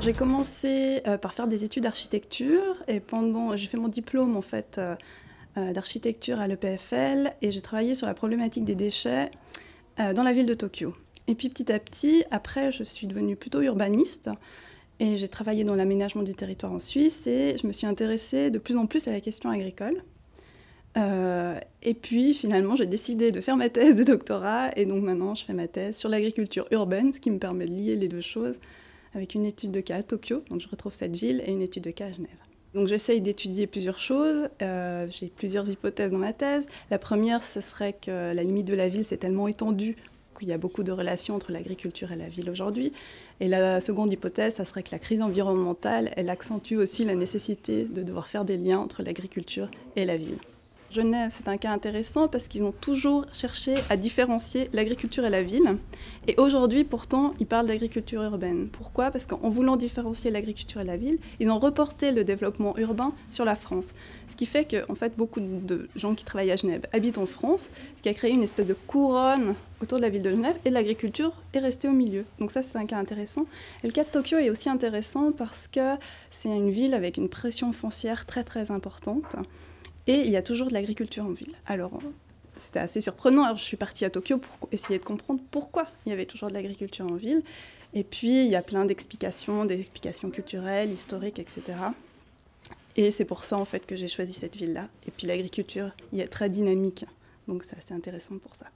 J'ai commencé par faire des études d'architecture et j'ai fait mon diplôme en fait d'architecture à l'EPFL et j'ai travaillé sur la problématique des déchets dans la ville de Tokyo. Et puis petit à petit, après, je suis devenue plutôt urbaniste et j'ai travaillé dans l'aménagement du territoire en Suisse et je me suis intéressée de plus en plus à la question agricole. Et puis finalement, j'ai décidé de faire ma thèse de doctorat et donc maintenant, je fais ma thèse sur l'agriculture urbaine, ce qui me permet de lier les deux choses avec une étude de cas à Tokyo, donc je retrouve cette ville, et une étude de cas à Genève. Donc j'essaye d'étudier plusieurs choses, j'ai plusieurs hypothèses dans ma thèse. La première, ce serait que la limite de la ville s'est tellement étendue qu'il y a beaucoup de relations entre l'agriculture et la ville aujourd'hui. Et la seconde hypothèse, ça serait que la crise environnementale, elle accentue aussi la nécessité de devoir faire des liens entre l'agriculture et la ville. Genève, c'est un cas intéressant parce qu'ils ont toujours cherché à différencier l'agriculture et la ville. Et aujourd'hui, pourtant, ils parlent d'agriculture urbaine. Pourquoi? Parce qu'en voulant différencier l'agriculture et la ville, ils ont reporté le développement urbain sur la France. Ce qui fait que, en fait, beaucoup de gens qui travaillent à Genève habitent en France, ce qui a créé une espèce de couronne autour de la ville de Genève, et l'agriculture est restée au milieu. Donc ça, c'est un cas intéressant. Et le cas de Tokyo est aussi intéressant parce que c'est une ville avec une pression foncière très très importante. Et il y a toujours de l'agriculture en ville. Alors, c'était assez surprenant. Alors, je suis partie à Tokyo pour essayer de comprendre pourquoi il y avait toujours de l'agriculture en ville. Et puis, il y a plein d'explications, des explications culturelles, historiques, etc. Et c'est pour ça, en fait, que j'ai choisi cette ville-là. Et puis, l'agriculture y est très dynamique. Donc, c'est assez intéressant pour ça.